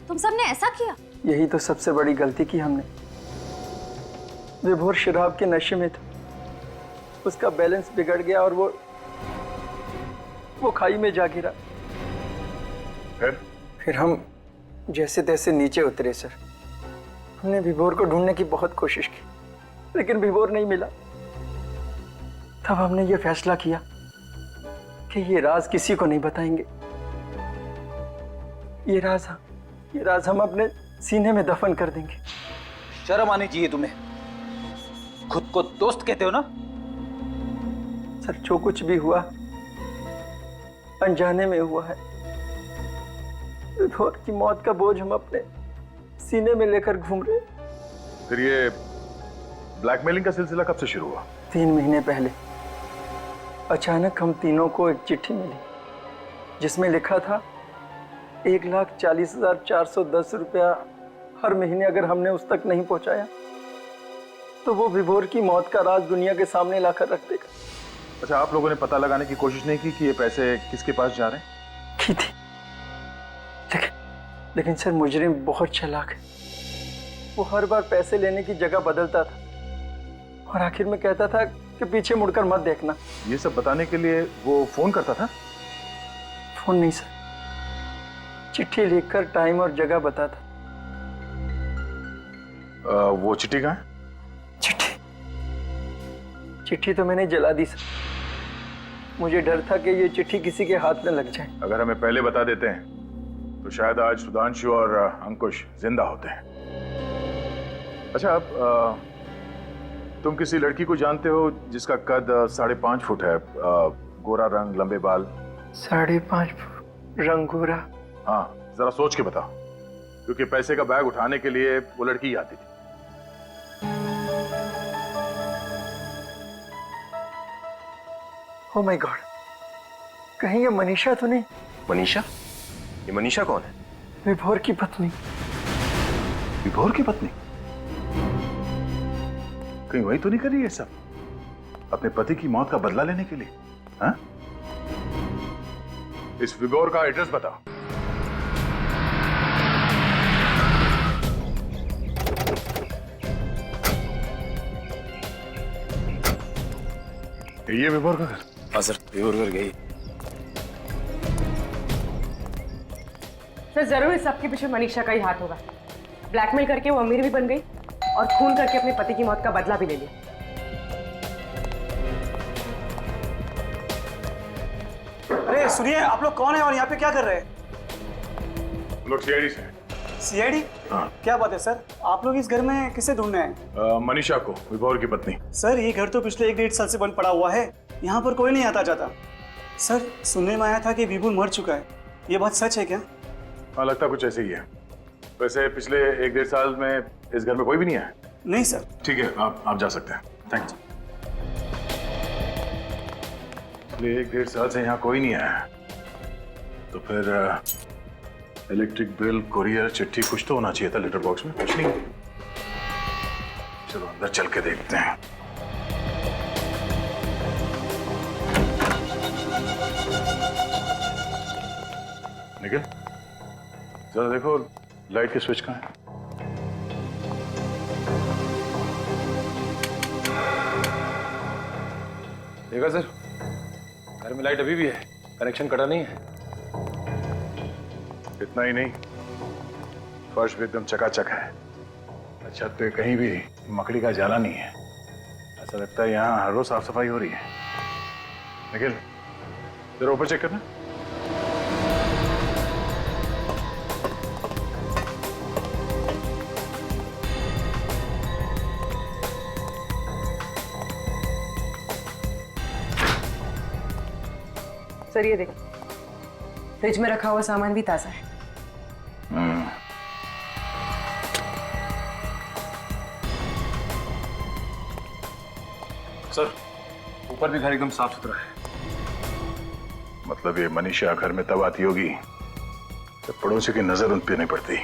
तुम सबने ऐसा किया? यही तो सबसे बड़ी गलती की हमने। विभोर शराब के नशे में था, उसका बैलेंस बिगड़ गया और वो खाई में जा गिरा। फिर हम जैसे तैसे नीचे उतरे सर। हमने विभोर को ढूंढने की बहुत कोशिश की, लेकिन विभोर नहीं मिला। तब हमने ये फैसला किया कि ये राज किसी को नहीं बताएंगे। ये राज हम अपने सीने में दफन कर देंगे। शर्म आनी चाहिए तुम्हें, खुद को दोस्त कहते हो ना? सर, जो कुछ भी हुआ अनजाने में हुआ है। विभोर की मौत का बोझ हम अपने सीने में लेकर घूम रहे। फिर ये ब्लैकमेलिंग का सिलसिला कब से शुरू हुआ? 3 महीने पहले अचानक हम तीनों को एक चिट्ठी मिली जिसमें लिखा था 1,40,410 रुपया हर महीने अगर हमने उस तक नहीं पहुंचाया तो वो विभोर की मौत का राज दुनिया के सामने लाकर रख देगा। अच्छा, आप लोगों ने पता लगाने की कोशिश नहीं की कि ये पैसे किसके पास जा रहे हैं? की थी, लेकिन सर मुजरिम बहुत चालाक है। वो हर बार पैसे लेने की जगह बदलता था और आखिर में कहता था कि पीछे मुड़कर मत देखना। ये सब बताने के लिए वो फोन करता था? फोन नहीं सर, चिट्ठी लिखकर टाइम और जगह बताता। वो चिट्ठी कहाँ है? चिट्ठी तो मैंने जला दी सर। मुझे डर था कि ये चिट्ठी किसी के हाथ में लग जाए। अगर हमें पहले बता देते हैं तो शायद आज सुधांशु और अंकुश जिंदा होते हैं। अच्छा, अब तुम किसी लड़की को जानते हो जिसका कद 5.5 फुट है, गोरा रंग, लंबे बाल? 5.5 फुट रंग गोरा? हाँ, जरा सोच के बताओ, क्योंकि पैसे का बैग उठाने के लिए वो लड़की आती थी। ओह माय गॉड, कहीं ये मनीषा तो नहीं? मनीषा? ये मनीषा कौन है? विभोर की पत्नी। विभोर की पत्नी? कहीं वही तो नहीं कर रही है सब अपने पति की मौत का बदला लेने के लिए? हाँ? इस विभोर का एड्रेस बताओ। ये विभोर का घर? हाँ सर, घर गई। सर जरूर इस सबके पीछे मनीषा का ही हाथ होगा। ब्लैकमेल करके वो अमीर भी बन गई और खून करके अपने पति की मौत का बदला भी ले लिया। अरे सुनिए, आप लोग कौन है और यहाँ पे क्या कर रहे हैं? लोग सीआईडी से। सीआईडी? हाँ। क्या बात है सर, आप लोग इस घर में किसे ढूंढ रहे हैं? मनीषा को, विभोर की पत्नी। सर ये घर तो पिछले 1-1.5 साल से बंद पड़ा हुआ है, यहाँ पर कोई नहीं आता जाता। सर सुनने में आया था कि विभुल मर चुका है, ये बात सच है क्या? हाँ, लगता कुछ ऐसे ही है। वैसे पिछले 1-1.5 साल में इस घर में कोई भी नहीं आया? नहीं सर। ठीक है, आप जा सकते हैं। थैंक्स। पिछले 1-1.5 साल से यहाँ कोई नहीं आया, तो फिर इलेक्ट्रिक बिल, कुरियर, चिट्ठी कुछ तो होना चाहिए था लेटर बॉक्स में। कुछ नहीं। चलो अंदर चल के देखते हैं। निखिल, जरा देखो लाइट के स्विच कहाँ है? देखा सर, घर में लाइट अभी भी है, कनेक्शन कटा नहीं है। इतना ही नहीं, फर्श भी एकदम चकाचक है। छत पे कहीं भी मकड़ी का जाला नहीं है। ऐसा लगता है यहाँ हर रोज साफ सफाई हो रही है। निखिल, जरा ऊपर चेक करना। सर ये देख, फ्रिज में रखा हुआ सामान भी ताजा है। सर ऊपर भी घर एकदम साफ सुथरा है। मतलब ये मनीषा घर में तब आती होगी जब पड़ोसी की नजर उन पे नहीं पड़ती।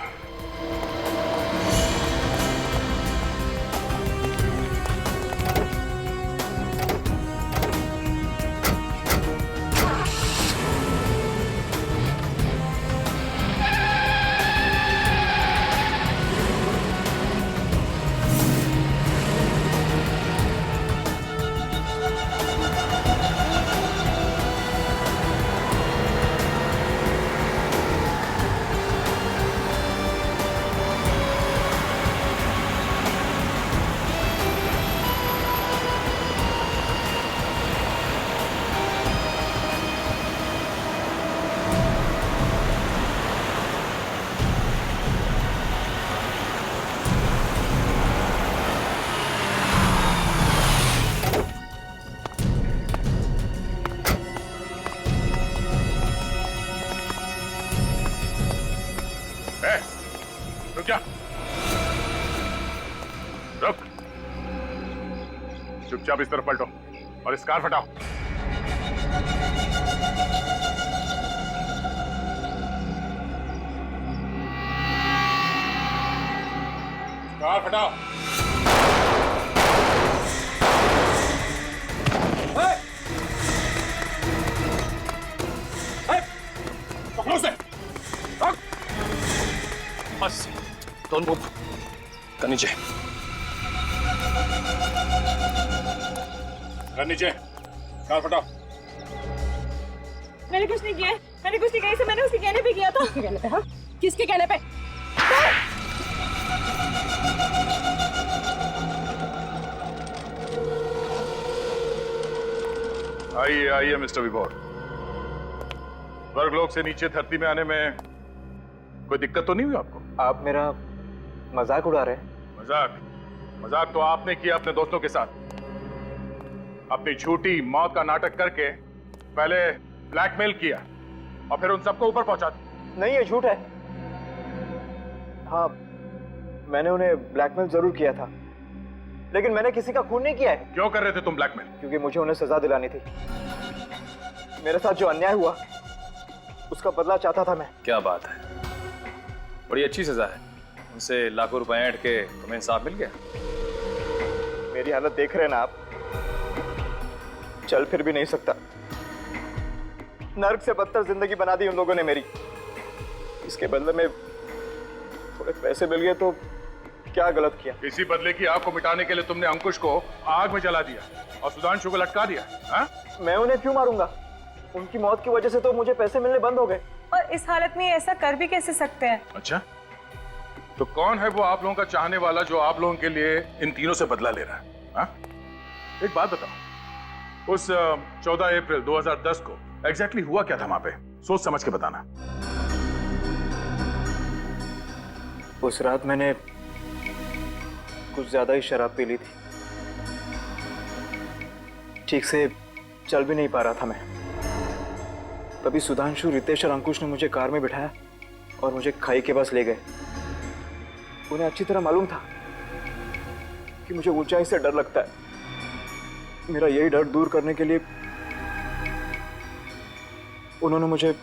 रुक, चुपचाप इस तरफ पलटो और इस कार हटाओ। कार हटाओ। पकड़ो उसे। बस, डोंट मूव। कर नीचे। कर नीचे। कार हटाओ। मैंने कुछ नहीं किया, मैंने कुछ नहीं किया। इसे मैंने उसके कहने पे किया था। कहने पे? हाँ, किसके कहने पे? आइए आइए मिस्टर विभोर। स्वर्गलोक से नीचे धरती में आने में कोई दिक्कत तो नहीं हुई आपको? आप मेरा मजाक उड़ा रहे हैं? मजाक? मजाक तो आपने किया अपने दोस्तों के साथ। अपनी झूठी मौत का नाटक करके पहले ब्लैकमेल किया और फिर उन सबको ऊपर पहुंचा दिया। नहीं, ये झूठ है। हाँ, मैंने उन्हें ब्लैकमेल जरूर किया था, लेकिन मैंने किसी का खून नहीं किया है। क्यों कर रहे थे तुम ब्लैकमेल? क्योंकि मुझे उन्हें सजा दिलानी थी। मेरे साथ जो अन्याय हुआ उसका बदला चाहता था मैं। क्या बात है, बड़ी अच्छी सजा है। उनसे लाखों रुपए ऐंठ के तुम्हें इंसाफ मिल गया। मेरी हालत देख रहे हैं ना आप, चल फिर भी नहीं सकता। नर्क से बदतर जिंदगी बना दी उन लोगों ने मेरी। इसके बदले में थोड़े पैसे मिल गए तो क्या गलत किया? इसी बदले की आग को मिटाने के लिए तुमने अंकुश को आग में जला दिया और सुधांशु को लटका दिया। हाँ? मैं उन्हें क्यों मारूंगा? उनकी मौत की वजह से तो मुझे पैसे मिलने बंद हो गए। और इस हालत में ऐसा कर भी कैसे सकते हैं? अच्छा, तो कौन है वो आप लोगों का चाहने वाला जो आप लोगों के लिए इन तीनों से बदला ले रहा है? हाँ? एक बात बताओ, उस 14 अप्रैल 2010 को एग्जैक्टली हुआ क्या था वहां पे? सोच समझ के बताना। उस रात मैंने कुछ ज्यादा ही शराब पी ली थी। ठीक से चल भी नहीं पा रहा था मैं। तभी सुधांशु, रितेश और अंकुश ने मुझे कार में बिठाया और मुझे खाई के पास ले गए। उन्हें अच्छी तरह मालूम था कि मुझे ऊंचाई से डर लगता है। मेरा यही डर दूर करने के लिए उन्होंने मुझे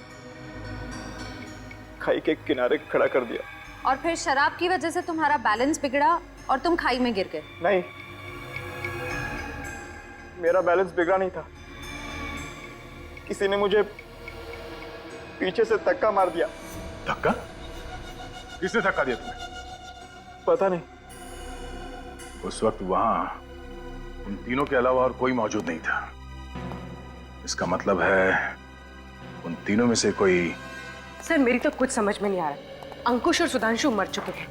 खाई के किनारे खड़ा कर दिया। और फिर शराब की वजह से तुम्हारा बैलेंस बिगड़ा और तुम खाई में गिर गए। नहीं, मेरा बैलेंस बिगड़ा नहीं था। किसी ने मुझे पीछे से धक्का मार दिया। धक्का? किसने धक्का दिया तुम्हें? पता नहीं। उस वक्त वहां उन तीनों के अलावा और कोई मौजूद नहीं था। इसका मतलब है उन तीनों में से कोई। सर, मेरी तो कुछ समझ में नहीं आ रहा। अंकुश और सुधांशु मर चुके थे,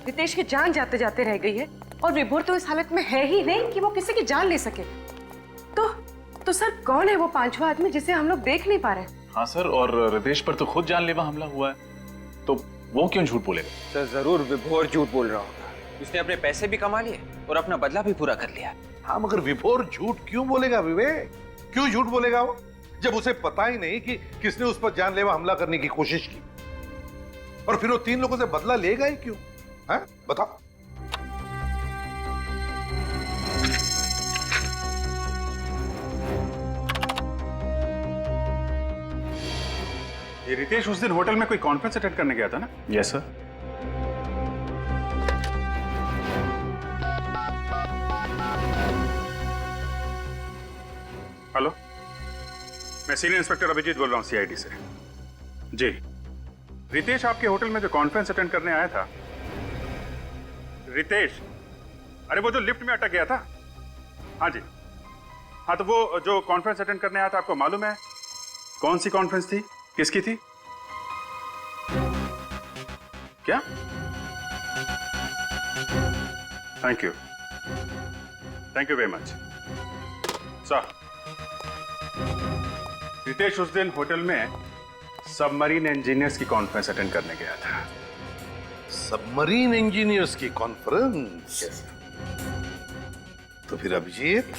रितेश की जान जाते जाते रह गई है, और विभोर तो इस हालत में है ही नहीं कि वो किसी की जान ले सके। तो सर, कौन है वो पांचवा आदमी जिसे हम लोग देख नहीं पा रहे? हाँ सर, और रितेश पर तो खुद जानलेवा हमला हुआ है, तो वो क्यों झूठ बोलेगा? सर जरूर विभोर झूठ बोल रहा होगा। उसने अपने पैसे भी कमा लिए और अपना बदला भी पूरा कर लिया। हाँ, मगर विभोर झूठ क्यों बोलेगा विवेक? क्यों झूठ बोलेगा वो, जब उसे पता ही नहीं कि किसने उस पर जानलेवा हमला करने की कोशिश की? और फिर वो तीन लोगों से बदला लेगा ही क्यों? हैं? बताओ। ये रितेश उस दिन होटल में कोई कॉन्फ्रेंस अटेंड करने गया था ना? Yes sir. हेलो, मैं सीनियर इंस्पेक्टर अभिजीत बोल रहा हूँ सीआईडी से। जी, रितेश आपके होटल में जो कॉन्फ्रेंस अटेंड करने आया था। रितेश, अरे वो जो लिफ्ट में अटक गया था? हाँ जी, हाँ तो वो जो कॉन्फ्रेंस अटेंड करने आया था, आपको मालूम है कौन सी कॉन्फ्रेंस थी, किसकी थी? क्या? Thank you very much sir. Ritesh उस दिन होटल में सबमरीन इंजीनियर्स की कॉन्फ्रेंस अटेंड करने गया था। सबमरीन इंजीनियर्स की कॉन्फ्रेंस? तो फिर अभिजीत,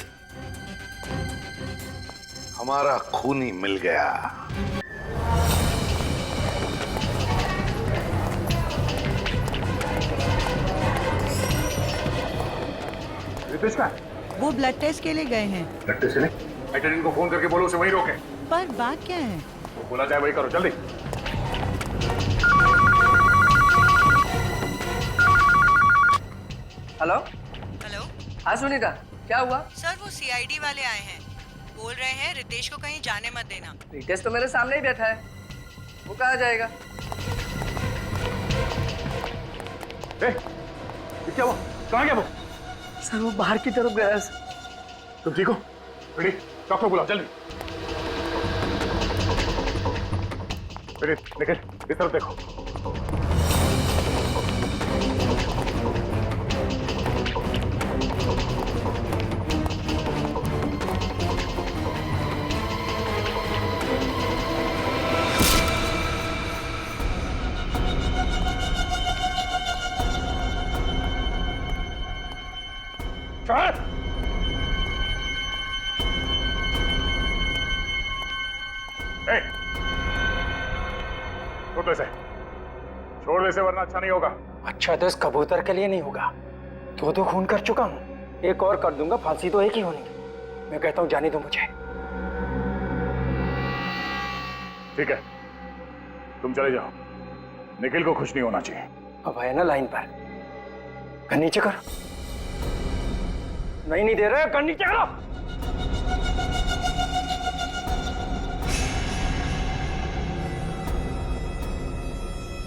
हमारा खूनी मिल गया। रितेश का? वो ब्लड टेस्ट के लिए गए हैं। ब्लड टेस्ट के लिए? अटेंडेंट को फोन करके बोलो उसे वहीं रोके। पर बात क्या है? वो बोला जाए वही करो, जल्दी। हेलो हेलो, हाँ सुनीता, क्या हुआ? सर वो सीआईडी वाले आए हैं, बोल रहे हैं रितेश को कहीं जाने मत देना। रितेश तो मेरे सामने ही बैठा है, वो कहाँ जाएगा? ये क्या हुआ? कहाँ गया वो? सर वो बाहर की तरफ गया। तुम ठीक हो? बेटी, डॉक्टर बुलाओ जल्दी। बेटी निकल, इस तरफ देखो। छोड़ दे से, वरना अच्छा नहीं होगा। अच्छा तो इस कबूतर के लिए नहीं होगा, तो खून कर चुका हूँ, एक और कर दूंगा, फांसी तो एक ही होनी है। मैं कहता हूँ जाने दो मुझे। ठीक है, तुम चले जाओ, निखिल को खुश नहीं होना चाहिए। अब है ना लाइन पर, कर नीचे कर। नहीं दे रहे, कर नीचे करो।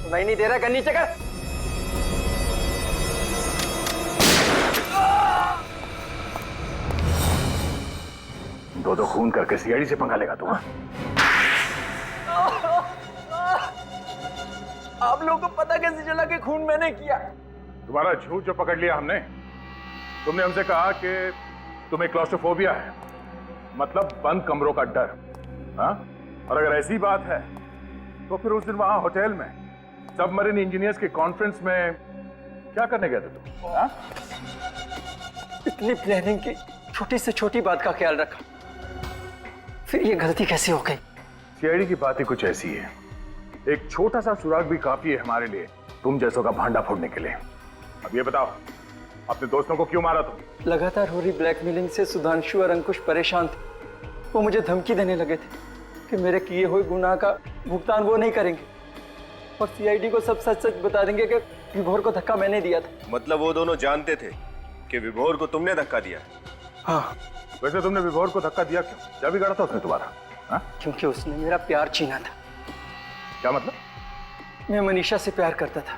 नहीं दे रहा, कर नीचे कर। दो खून करके सीआईडी से पंगा लेगा तू? आप लोगों को पता कैसे चला कि खून मैंने किया? तुम्हारा झूठ जो पकड़ लिया हमने। तुमने हमसे कहा कि तुम्हें क्लॉस्ट्रोफोबिया है, मतलब बंद कमरों का डर। हाँ? और अगर ऐसी बात है तो फिर उस दिन वहां होटल में सबमरीन इंजीनियर्स के कॉन्फ्रेंस में क्या करने गए थे तुम? हाँ? इतनी प्लानिंग की छोटी से छोटी बात का ख्याल रखा, फिर ये गलती कैसे हो गई? सीआईडी की बात ही कुछ ऐसी है। एक छोटा सा सुराग भी काफी है हमारे लिए तुम जैसों का भांडा फोड़ने के लिए। अब ये बताओ, अपने दोस्तों को क्यों मारा तुम? लगातार हो रही ब्लैकमेलिंग से सुधांशु और अंकुश परेशान थे। वो मुझे धमकी देने लगे थे कि मेरे किए हुए गुनाह का भुगतान वो नहीं करेंगे और सीआईडी को सब सच सच बता देंगे कि विभोर को धक्का मैंने दिया था। मतलब वो दोनों जानते थे कि विभोर को तुमने धक्का दिया? हाँ। वैसे तुमने विभोर को धक्का दिया क्यों? क्या बिगाड़ा था उसने तुम्हारा? हाँ? क्योंकि उसने मेरा प्यार छीना था। क्या मतलब? मैं मनीषा से प्यार करता था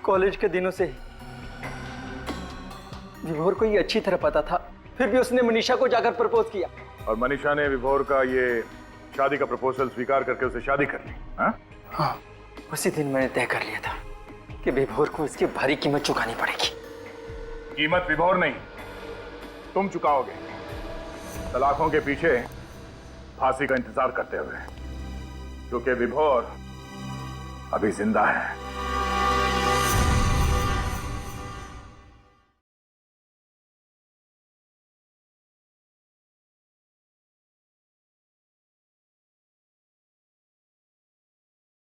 कॉलेज के दिनों से ही। विभोर को ये अच्छी तरह पता था, फिर भी उसने मनीषा को जाकर प्रपोज किया। और मनीषा ने विभोर का ये शादी का प्रपोजल स्वीकार करके उसे शादी कर ली? हाँ? हाँ, उसी दिन मैंने तय कर लिया था कि विभोर को इसकी भारी कीमत चुकानी पड़ेगी। कीमत विभोर नहीं, तुम चुकाओगे, सलाखों के पीछे फांसी का इंतजार करते हुए, क्योंकि विभोर अभी जिंदा है।